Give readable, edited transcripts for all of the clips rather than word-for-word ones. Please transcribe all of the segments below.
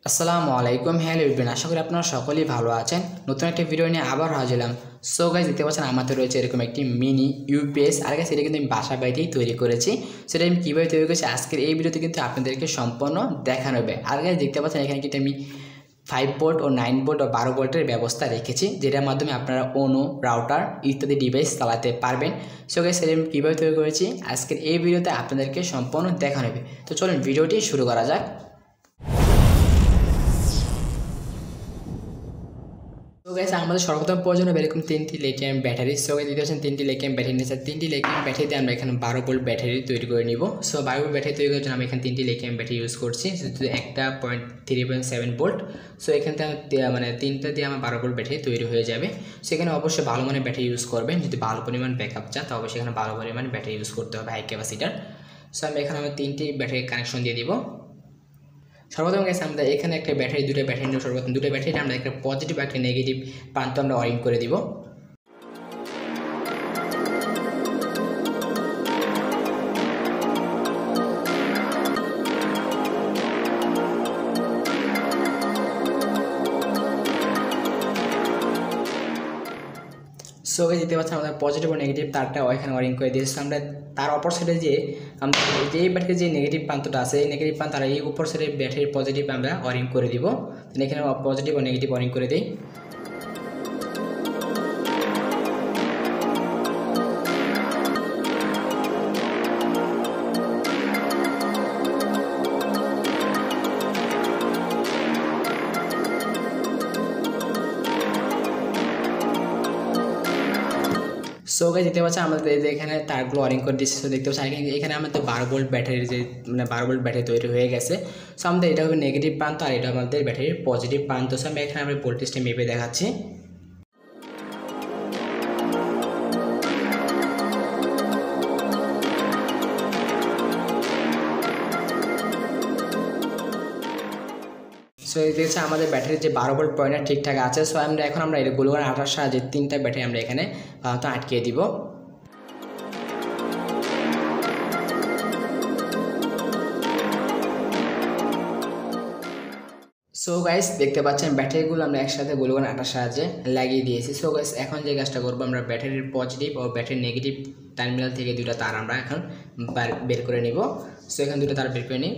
আসসালামু আলাইকুম। Hello everyone, আশা করি আপনারা সকলেই ভালো আছেন। নতুন একটা ভিডিও নিয়ে আবার হাজির হলাম। সো গাইস, দেখতে পাচ্ছেন আমাদের রয়েছে এরকম একটি মিনি ইউপিএস। আর গাইস, এটা কিন্তু আমি বাসা বাড়িতেই তৈরি করেছি। সেটা আমি কীভাবে তৈরি করেছি আজকের এই ভিডিওতে কিন্তু আপনাদেরকে সম্পূর্ণ দেখানো হবে। আর গাইস, দেখতে পাচ্ছেন এখানে কিন্তু আমি 5 ভোল্ট ও 9 ভোল্ট ও 12 ভোল্টের ব্যবস্থা রেখেছি, যেটার মাধ্যমে আপনারা ওনো, রাউটার ইত্যাদি ডিভাইস চালাতে পারবেন। সো গাইস, সেটা আমি কীভাবে তৈরি করেছি আজকের এই ভিডিওতে আপনাদেরকে সম্পূর্ণ দেখানো হবে। তো চলুন ভিডিওটি শুরু করা যাক। তো গাইস, আমাদের সর্বপ্রথম প্রয়োজন হবে এরকম 3টি লিথিয়াম ব্যাটারি। সো গাইস, দিতে পাচ্ছেন 3টি লিথিয়াম ব্যাটারি নিয়েছে। 3টি লিথিয়াম ব্যাটারি দিয়ে আমরা এখানে 12 ভোল্ট ব্যাটারি তৈরি করে নিব। সো 12 ভোল্ট ব্যাটারি তৈরি করার জন্য আমি এখানে 3টি লিথিয়াম ব্যাটারি ইউজ করছি। একটা 3.7 ভোল্ট। সো এখান থেকে মানে 3টা দিয়ে আমার 12 ভোল্ট ব্যাটারি তৈরি হয়ে যাবে। সেখানে অবশ্যই ভালো মানের ব্যাটারি ইউজ করবেন। যদি ভালো পরিমাণ ব্যাকআপ চান তো অবশ্যই এখানে ভালো পরিমাণ ব্যাটারি ইউজ করতে হবে, হাই ক্যাপাসিটার। সো আমি এখানে 3টি ব্যাটারি কানেকশন দিয়ে দিব। সর্বপ্রথম গেছে আমরা এখানে একটা ব্যাটারি, দুটো ব্যাটারি নিয়ে সর্বপ্রথম দুটো ব্যাটারি আমরা একটা পজিটিভ একটা নেগেটিভ প্রান্ত আমরা ওয়ারিং করে দিব। সো দিতে পারছি আমাদের পজিটিভ ও নেগেটিভ তারটা ওইখানে ওয়ারিং করে দিয়েছি আমরা। তার অপর সাইডে যে আমরা যে ব্যাটারির যে নেগেটিভ প্রান্তটা আছে, এই নেগেটিভ প্রান্ত আর এই উপর সাইডে ব্যাটারির পজিটিভ আমরা ওয়ারিং করে দিব। এখানে পজিটিভ ও নেগেটিভ ওয়ারিং করে দিই। সো গাইস, দেখতে পাচ্ছেন আমাদের এখানে তারগুলো ওয়ারিং করে দিচ্ছি। সো দেখতে পাচ্ছেন এখানে আমাদের 12 ভোল্ট ব্যাটারির যে মানে 12 ভোল্ট ব্যাটারি তৈরি হয়ে গেছে। সো আমাদের এটা হবে নেগেটিভ প্রান্ত আর এটা আমাদের ব্যাটারির পজিটিভ প্রান্ত। সো আমি এখানে আমরা ভোল্টেজটা মেপে দেখাচ্ছি। সো এই দেখছে আমাদের ব্যাটারির যে 12 ভোল্ট পয়েন্টটা ঠিকঠাক আছে। সো আমরা এই গ্লুকন আঠার সাহায্যে 3টা ব্যাটারি আমরা এখানে তো আটকিয়ে দিব। সো গাইস, দেখতে পাচ্ছেন ব্যাটারিগুলো আমরা একসাথে গ্লুকন আঠার সাহায্যে লাগিয়ে দিয়েছি। সো গাইস, এখন যে কাজটা করবো আমরা ব্যাটারির পজিটিভ ও ব্যাটারির নেগেটিভ টার্মিনাল থেকে দুটো তার আমরা এখন বের করে নিব। সো এখানে দুটো তার বের করে নিই।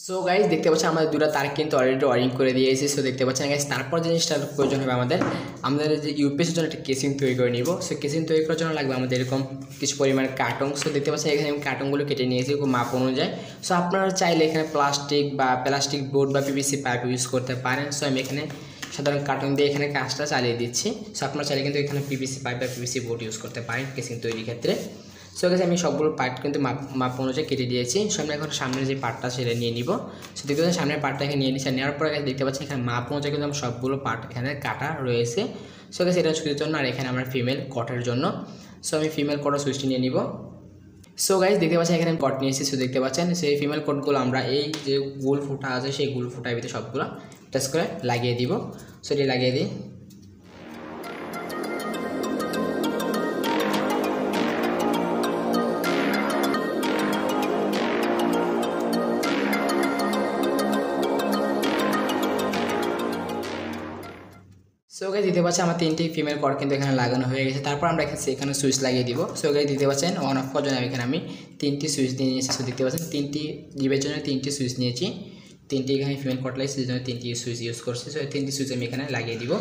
সো গাইস, দেখতে পাচ্ছেন আমাদের দুটো তার কিন্তু অলরেডি ওয়ারিং করে দিয়েছি। সো দেখতে পাচ্ছেন গাইস, তারপর জিনিসটার প্রয়োজন হবে আমাদের যে ইউপিএসের জন্য একটা কেসিং তৈরি করে নিব। সো কেসিং তৈরি করার জন্য লাগবে আমাদের এরকম কিছু পরিমাণ কার্টন। সো দেখতে পাচ্ছেন এখানে আমি কার্টনগুলো কেটে নিয়েছি খুব মাপ অনুযায়ী। সো আপনারা চাইলে এখানে প্লাস্টিক বোর্ড বা পিভিসি পাইপ ইউজ করতে পারেন। সো আমি এখানে সাধারণ কার্টন দিয়ে এখানে কাজটা চালিয়ে দিচ্ছি। সো আপনারা চাইলে কিন্তু এখানে পিভিসি পাইপ বা পিভিসি বোর্ড ইউজ করতে পারেন কেসিং তৈরির ক্ষেত্রে। সো গেছে আমি সবগুলো পার্ট কিন্তু মাপ অনুযায়ী কেটে দিয়েছি। সো আমি এখন সামনের যে পার্টটা সেটা নিয়ে নিব। সো দেখতে পাচ্ছেন সামনের পার্টটা এখানে নিয়ে নিচ্ছি। নেওয়ার পরে দেখতে পাচ্ছি এখানে মাপ অনুযায়ী কিন্তু আমার সবগুলো পার্ট এখানে কাটা রয়েছে। সো গেছে এটা সুইচের জন্য আর এখানে আমরা ফিমেল কটের জন্য। সো আমি ফিমেল কটার সুইচটি নিয়ে নিব। সো গাইস, দেখতে পাচ্ছেন এখানে আমি কট নিয়েছি। সো দেখতে পাচ্ছেন সেই ফিমেল কটগুলো আমরা এই যে গোল ফুটা আছে সেই গোল ফুটার ভিতরে সবগুলো টাচ করে লাগিয়ে দিব। সো এটি লাগিয়ে দিই। সো গাইস, দিতে পাচ্ছেন আমার 3টি ফিমেল কর্ড কিন্তু এখানে লাগানো হয়ে গেছে। তারপর আমরা এখানে সুইচ লাগিয়ে দিব। সো গাইস, দিতে পাচ্ছেন অন অফ করার জন্য আমি 3টি সুইচ দিয়ে নিয়েছি। সো দেখতে পাচ্ছেন 3টি ডিভাইসের জন্য 3টি সুইচ নিয়েছি। 3টি এখানে ফিমেল কর্ড লাগিয়েছি, সেই জন্য 3টি সুইচ ইউজ করছি। সো এই 3টি সুইচ আমি এখানে লাগিয়ে দিব।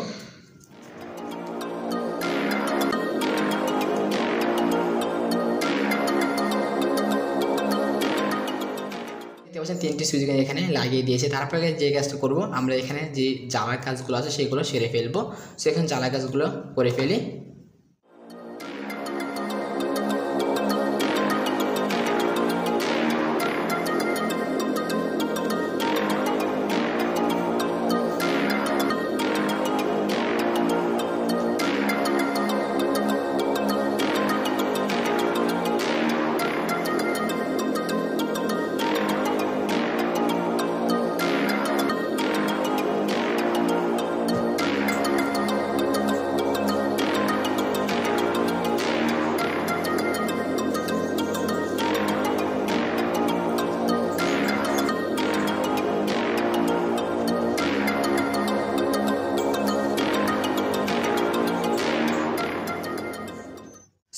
দেখতে পাচ্ছেন 3টি সুইচ এখানে লাগিয়ে দিয়েছে। তারপরে যে কাজটা করব আমরা এখানে যে জ্বালার কাজগুলো আছে সেগুলো সেরে ফেলবো। সো এখানে জ্বালার কাজগুলো করে ফেলি।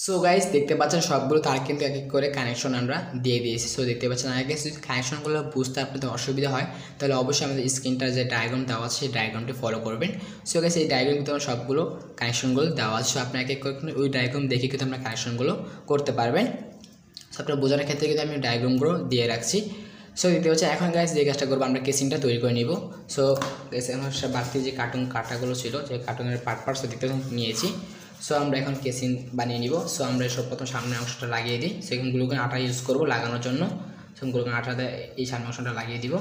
সো গাইস দেখতে পাচ্ছেন সবগুলো তার কিন্তু এক এক করে কানেকশন আমরা দিয়ে দিয়েছি। সো দেখতে পাচ্ছেন আগে যদি কানেকশনগুলো বুঝতে আপনাদের অসুবিধা হয় তাহলে অবশ্যই আমাদের স্ক্রিনটার যে ডায়াগ্রাম দেওয়া আছে সেই ডায়াগ্রামটি ফলো করবেন। সো গাইস এই ডায়াগ্রাম কিন্তু আমরা সবগুলো কানেকশনগুলো দেওয়া আছে। সো আপনি এক এক করে ওই ডায়াগ্রাম দেখে কিন্তু আপনার কানেকশনগুলো করতে পারবেন। সো আপনার বোঝানোর ক্ষেত্রে কিন্তু আমি ডায়াগ্রামগুলো দিয়ে রাখছি। সো দেখতে পাচ্ছি এখন গাইস যে কাজটা করবো আমরা কেসিংটা তৈরি করে নিব। সো গাইস আমার বাড়তি যে কার্টুন কাটাগুলো ছিল যে কার্টুনের পার্টস দেখতে নিয়েছি। সো আমরা এখন কেসিং বানিয়ে নিব। সো আমরা সব প্রথম সামনের অংশটা লাগিয়ে দিই। সেখানে গ্লুকন আটা ইউজ করব লাগানোর জন্য। সো গ্লুকন আটাতে এই সামনের অংশটা লাগিয়ে দিব।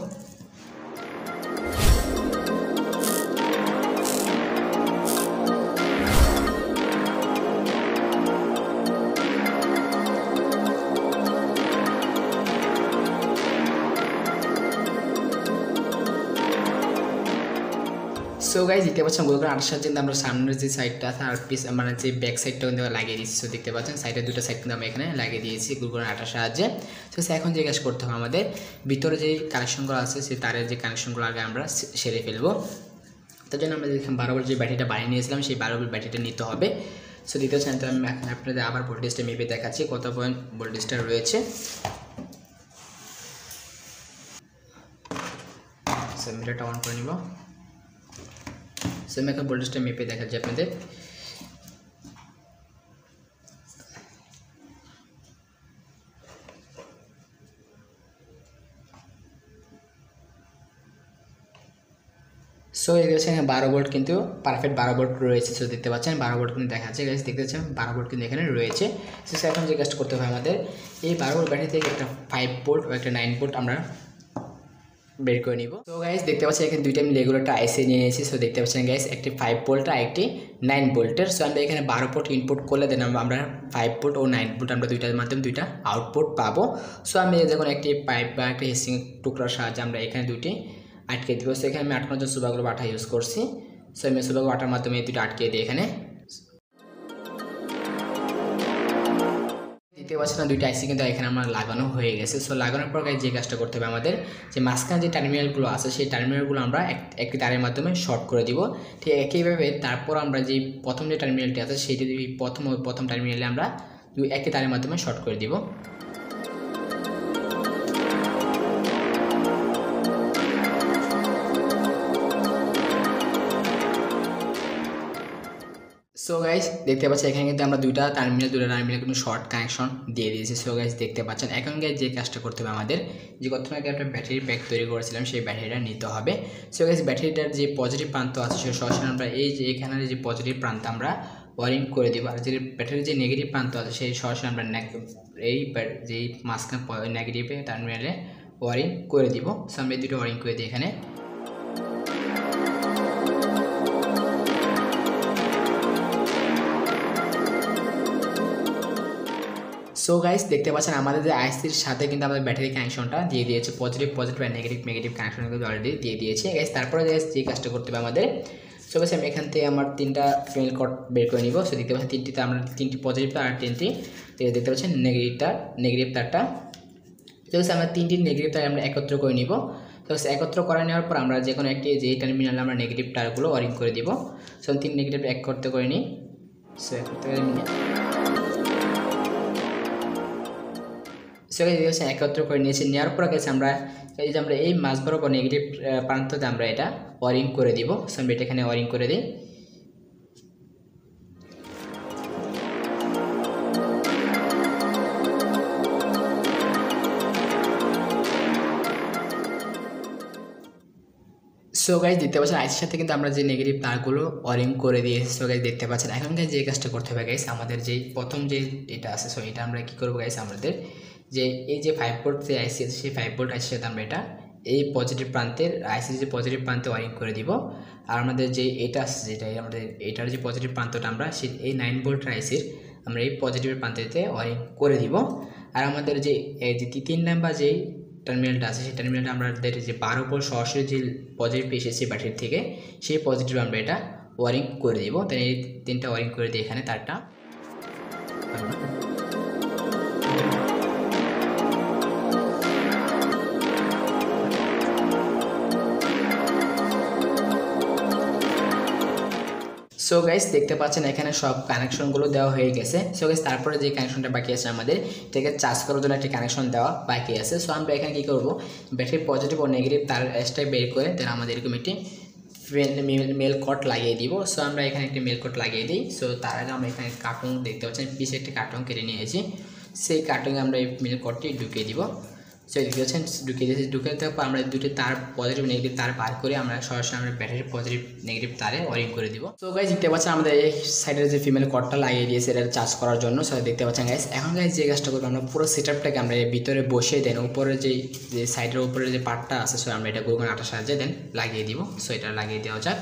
সো গাইজ দেখতে পাচ্ছেন গ্লুকন আটার সাথে কিন্তু আমরা সামনের যে সাইডটা আছে আর পিস মানে যে ব্যাক সাইডটা কিন্তু লাগিয়ে দিয়েছি। সো দেখতে পাচ্ছেন সাইডের দুটো সাইড কিন্তু আমরা এখানে লাগিয়ে দিয়েছি গ্লুকন আটার সাহায্যে। সো এখন যে কাজ করতে হবে আমাদের ভিতরে যে কানেকশনগুলো আছে সেই তারের যে কানেকশনগুলো আগে আমরা সেরে ফেলবো। তার জন্য আমরা দেখলাম 12 ভোল্ট যে ব্যাটারিটা বানিয়ে নিয়েছিলাম সেই 12 ভোল্ট ব্যাটারিটা নিতে হবে। সো দ্বিতীয় চ্যানেলটা আমি আপনাদের আবার ভোল্টেজটা মেপে দেখাচ্ছি কত পয়েন্ট ভোল্টেজটা রয়েছে। সো মিটারটা অন করে নিব। সো আমি এখন ভোল্টেজটা মেপে দেখাচ্ছি আপনাদের। সো এই দেখছেন 12 ভোল্ট কিন্তু পারফেক্ট 12 ভোল্ট রয়েছে। সো দেখতে পাচ্ছেন 12 ভোল্ট কিন্তু দেখাচ্ছে গাইস, দেখতে পাচ্ছেন 12 ভোল্ট কিন্তু এখানে রয়েছে। সো এখন যে কাজটা করতে হবে আমাদের এই 12 ভোল্ট ব্যাটারি থেকে একটা 5 ভোল্ট ও একটা 9 ভোল্ট আমরা বের করে নিব। তো গাইস দেখতে পাচ্ছেন এখানে দুইটা আমি রেগুলারটা আইসি নিয়ে নিয়েছি। সো দেখতে পাচ্ছেন গাইস একটি 5 ভোল্ট আর একটি 9 ভোল্টের। সো আমরা এখানে 12 ভোল্ট ইনপুট করলে দেন আমরা 5 ভোল্ট ও 9 ভোল্ট আমরা দুইটার মাধ্যমে দুইটা আউটপুট পাবো। সো আমি যখন একটি পাইপ বা একটা হেসিং টুকরার সাহায্যে আমরা এখানে দুইটি আটকে দিব। সো এখানে আমি আটকানোর জন্য সুবাগুলো আঠা ইউজ করছি। সো আমি সুবাগুলো আটার মাধ্যমে এই দুটো আটকে দিই এখানে। দেখতে পাচ্ছেন না দুইটা আইসি কিন্তু এখানে আমার লাগানো হয়ে গেছে। সো লাগানোর পর যে কাজটা করতে হবে আমাদের যে মাঝখানে যে টার্মিনালগুলো আছে সেই টার্মিনালগুলো আমরা একটি তারের মাধ্যমে শর্ট করে দিব। ঠিক একইভাবে তারপর আমরা যে প্রথম যে টার্মিনালটি আছে সেইটি প্রথম টার্মিনালে আমরা একটি তারের মাধ্যমে শর্ট করে দিব। সো গাইস দেখতে পাচ্ছেন এখানে কিন্তু আমরা দুটো টার্মিনাল কিন্তু শর্ট কানেকশন দিয়ে দিয়েছি। সো গাইস দেখতে পাচ্ছেন এখন গাইস যে কাজটা করতে হবে আমাদের যে প্রথমে আগে একটা ব্যাটারি প্যাক তৈরি করেছিলাম সেই ব্যাটারিটা নিতে হবে। সো গাইস ব্যাটারিটার যে পজিটিভ প্রান্ত আছে সেই সরাসরি আমরা এই যে এখানে যে পজিটিভ প্রান্ত আমরা ওয়ারিং করে দিব। আর যে ব্যাটারির যে নেগেটিভ প্রান্ত আছে সেই সরাসরি আমরা এই যেই মাঝখানে নেগেটিভে টার্মিনালে ওয়ারিং করে দিব। সো আমরা এই দুটো ওয়ারিং করে দিই এখানে। সো গাইস দেখতে পাচ্ছেন আমাদের যে আইসির সাথে কিন্তু আমাদের ব্যাটারি কানেকশনটা দিয়ে দিয়েছে, পজিটিভ আর নেগেটিভ কানেকশন কিন্তু অলরেডি দিয়ে দিয়েছে গাইস। তারপরে গাইস যে কাজটা করতে হবে আমাদের সো গাইস আমি এখান থেকে আমার তিনটা ফিমেল কর্ড বের করে নিব। সো দেখতে পাচ্ছেন তিনটিতে আমরা তিনটি পজিটিভ তার আর তিনটি দেখতে পাচ্ছেন নেগেটিভ তারটা। তো গাইস আমরা তিনটি নেগেটিভ তার আমরা একত্র করে নিব। তো একত্র করে নেওয়ার পর আমরা যে কোনো একটি যে টার্মিনালে আমরা নেগেটিভ তারগুলো ওয়ারিং করে দিব। সো তিন নেগেটিভ এক করতে করে নিই। সো একত্র করে নিয়েছি। নেওয়ার পর গেছে আমরা এই মাঝ বরাবর নেগেটিভ প্রান্ততে আমরা এটা ওয়ারিং করে দিব। সো আমি এটা এখানে ওয়ারিং করে দিই। সো গাইজ দেখতে পাচ্ছেন আইসির সাথে কিন্তু আমরা যে নেগেটিভ তারগুলো ওয়ারিং করে দিয়েছি। সো গাইজ দেখতে পাচ্ছেন এখন গাইজ যে কাজটা করতে হবে গাইজ আমাদের যে প্রথম যে এটা আছে সো এটা আমরা কি করবো গাইজ আমাদের যে এই যে 5 ভোল্ট যে আইসি আছে সেই 5 ভোল্ট আইসির সাথে আমরা এটা এই পজিটিভ প্রান্তের আইসির যে পজিটিভ প্রান্তে ওয়ারিং করে দিব। আর আমাদের যে এটা আছে যেটা আমাদের এটার যে পজিটিভ প্রান্তটা আমরা সেই এই 9 ভোল্ট আইসির আমরা এই পজিটিভের প্রান্তেতে ওয়ারিং করে দিব। আর আমাদের যে 3 নাম্বার যেই টার্মিনালটা আছে সেই টার্মিনালটা আমাদের যে 12 ভোল্ট সরাসরি যে পজিটিভ এসেছে ব্যাটারি থেকে সেই পজিটিভ আমরা এটা ওয়ারিং করে দিব। তাই এই তিনটা ওয়ারিং করে দিই এখানে তারটা। সো সো গাইস দেখতে পাচ্ছেন এখানে সব কানেকশনগুলো দেওয়া হয়ে গেছে। সো গাইস তারপরে যে কানেকশনটা বাকি আছে আমাদের এটাকে চার্জ করার জন্য একটা কানেকশন দেওয়া বাকি আছে। সো আমরা এখানে কী করবো, ব্যাটারি পজিটিভ ও নেগেটিভ তার এক্সট্রা বের করে দেন আমাদের এরকম একটি মেল কট লাগিয়ে দিব। সো আমরা এখানে একটি মেল কট লাগিয়ে দিই। সো তার আগে আমরা এখানে কার্টুন দেখতে পাচ্ছেন, পিছে একটি কার্টুন কেটে নিয়েছি, সেই কার্টুনে আমরা এই মেল কটটি ঢুকিয়ে দিব। সো দেখতে পাচ্ছেন ঢুকিয়ে দিয়েছি। ঢুকে দেওয়ার পর আমরা দুটি তার পজিটিভ নেগেটিভ তার বার করে আমরা সরাসরি আমরা ব্যাটারি পজিটিভ নেগেটিভ তারে ওয়ারিং করে দিব। সো গাইস দেখতে পাচ্ছেন আমাদের এই সাইডের যে ফিমেল কটটা লাগিয়ে দিয়েছে এটা চার্জ করার জন্য। সো দেখতে পাচ্ছেন গাইস, এখন গাইস যে কাজটা করবো, আমরা পুরো সেটআপটাকে আমরা ভিতরে বসিয়ে দেন উপরে যে সাইডের উপরে যে পার্টটা আছে, সো আমরা এটা গোলগোল আটার সাহায্যে দেন লাগিয়ে দিব। সো এটা লাগিয়ে দেওয়া যাক।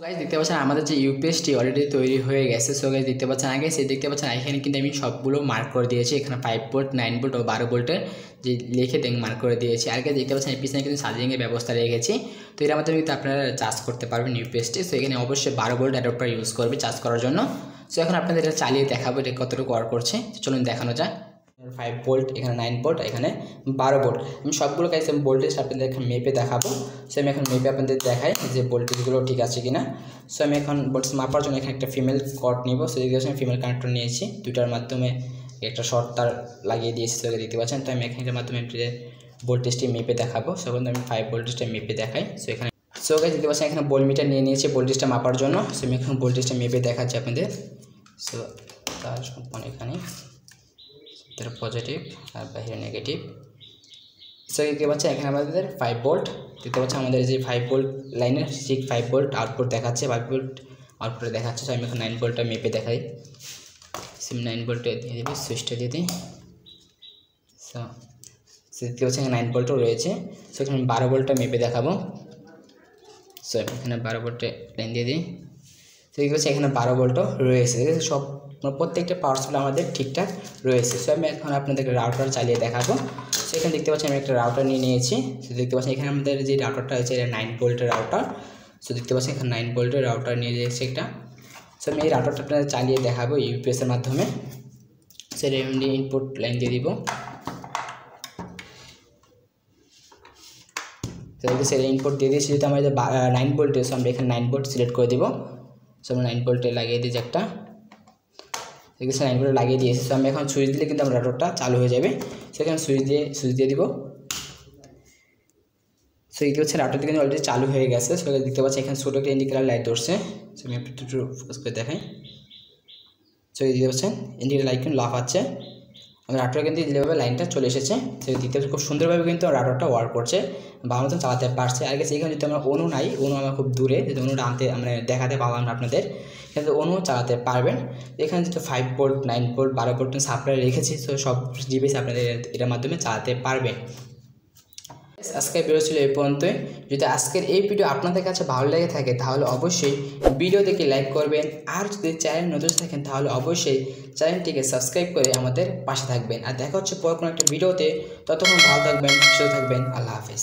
গাইস দেখতে পাচ্ছেন আমাদের যে ইউপিএসটি অলরেডি তৈরি হয়ে গেছে। সো গাইস দেখতে পাচ্ছেন আগে সে দেখতে পাচ্ছেন এখানে কিন্তু আমি সবগুলো মার্ক করে দিয়েছি। এখানে 5 ভোল্ট 9 ভোল্ট ও 12 ভোল্টের যে লিখে দেন মার্ক করে দিয়েছি। আগে দেখতে পাচ্ছেন পিছনে কিন্তু চার্জিংয়ের ব্যবস্থা রেখেছি। তো এর মাধ্যমে কিন্তু আপনারা চার্জ করতে পারবেন ইউপিএসটি। সো এখানে অবশ্যই 12 ভোল্ট অ্যাডাপ্টার ইউজ করবে চার্জ করার জন্য। সো এখন আপনাদের এটা চালিয়ে দেখাবো এটা কতটুকু ওয়ার্ক করছে। চলুন দেখানো যাক। 5 ভোল্ট, এখানে 9 ভোল্ট, এখানে 12 ভোল্ট। আমি সবগুলো কাছে ভোল্টেজ আপনাদের এখন মেপে দেখাবো। সো আমি এখন মেপে আপনাদের দেখাই যে ভোল্টেজগুলো ঠিক আছে কিনা। সো আমি এখন ভোল্টেজ মাপার জন্য এখানে একটা ফিমেল কর্ড নিব। সো দেখতে পাচ্ছেন ফিমেল কানেক্টর নিয়েছি, দুটার মাধ্যমে একটা শর্ট তার লাগিয়ে দিয়েছি। সো দেখতে পাচ্ছেন। তো আমি এখানের মাধ্যমে ভোল্টেজটি মেপে দেখাবো। সো আমি 5 ভোল্টেজটা মেপে দেখাই। সো এখানে গাইস দেখতে পাচ্ছেন এখানে ভোল্টমিটার নিয়ে নিয়েছি ভোল্টেজটা মাপার জন্য। সো আমি এখন ভোল্টেজটা মেপে দেখাচ্ছি আপনাদের। সো তার সম্পূর্ণ এখানে পজিটিভ আর বাইরে নেগেটিভ। সো দেখতে পাচ্ছেন এখানে আমাদের 5 ভোল্ট দেখতে পাচ্ছেন, আমাদের যে 5 ভোল্ট লাইনের ঠিক 5 ভোল্ট আউটপুট দেখাচ্ছে, 5 ভোল্ট আউটপুটে দেখাচ্ছে। সো আমি এখন 9 ভোল্টটা মেপে দেখাই। সিম 9 ভোল্টে দিয়ে দিবি, সুইচটা দিয়ে দিই। সো দেখতে পাচ্ছেন 9 ভোল্টও রয়েছে। সো এখানে 12 ভোল্টটা মেপে দেখাবো। সো এখানে 12 ভোল্টে লাইন দিয়ে দিই। তো দেখতে পাচ্ছি এখানে 12 ভোল্টও রয়েছে। সব প্রত্যেকটা পাওয়ার সাপ্লাই আমাদের ঠিকঠাক রয়েছে। সো আমি এখন আপনাদেরকে রাউটার চালিয়ে দেখাবো। সো এখানে দেখতে পাচ্ছি আমি একটা রাউটার নিয়ে নিয়েছি। সো দেখতে পাচ্ছি এখানে আমাদের যে রাউটারটা আছে এটা 9 ভোল্টের রাউটার। সো দেখতে পাচ্ছি এখানে 9 ভোল্টের রাউটার নিয়ে যাচ্ছি একটা। সো আমি এই রাউটারটা আপনাদের চালিয়ে দেখাবো ইউপিএসের মাধ্যমে। সো এমডি ইনপুট লাইন দিয়ে দিব। তো সেটা ইনপুট দিয়ে দিয়েছি, যেহেতু আমাদের 9 ভোল্টে। সো আমরা এখানে 9 ভোল্ট সিলেক্ট করে দিব। সো আমরা 9 ভোল্টে লাগিয়ে দিয়েছি একটা, দেখেছি 9 ভোল্টে লাগিয়ে দিয়েছি। সো আমি এখন সুইচ দিলে কিন্তু আমার রাউটারটা চালু হয়ে যাবে। সেখানে সুইচ দিয়ে দিব। সো দেখতে পাচ্ছি রাউটারটি কিন্তু অলরেডি চালু হয়ে গেছে। সো দেখতে পাচ্ছি এখানে ছোটো একটা ইন্ডিকেটার লাইট ধরছে। সো আমি একটু ফোকাস করে দেখাই। সো দেখতে পাচ্ছেন ইন্ডিকেটার লাইট কিন্তু লাফাচ্ছে। আমার রাউটার কিন্তু যেভাবে লাইনটা চলে এসেছে, সেই দিকটা খুব সুন্দরভাবে কিন্তু রাউটারটা ওয়ার্ক করছে, ভালো মতন চালাতে পারছে। আর গেছে এখানে যদি আমার অনু নাই, অনু আমার খুব দূরে, যদি অনুটা আনতে আমরা দেখাতে পারলাম না আপনাদের, কিন্তু অনু চালাতে পারবেন। এখানে যেহেতু 5 ভোল্ট 9 ভোল্ট 12 ভোল্ট সাপ্লাই রেখেছি, তো সব ডিভাইস আপনাদের এটার মাধ্যমে চালাতে পারবেন। আজকের ভিডিও ছিল এই পর্যন্তই। যদি আজকের এই ভিডিও আপনাদের কাছে ভালো লেগে থাকে তাহলে অবশ্যই ভিডিও দেখে লাইক করবেন। আর যদি চ্যানেল নতুন থাকেন তাহলে অবশ্যই চ্যানেলটিকে সাবস্ক্রাইব করে আমাদের পাশে থাকবেন। আর দেখা হচ্ছে পরে কোনো একটা ভিডিওতে। ততক্ষণ ভালো থাকবেন, সুস্থ থাকবেন। আল্লাহ হাফেজ।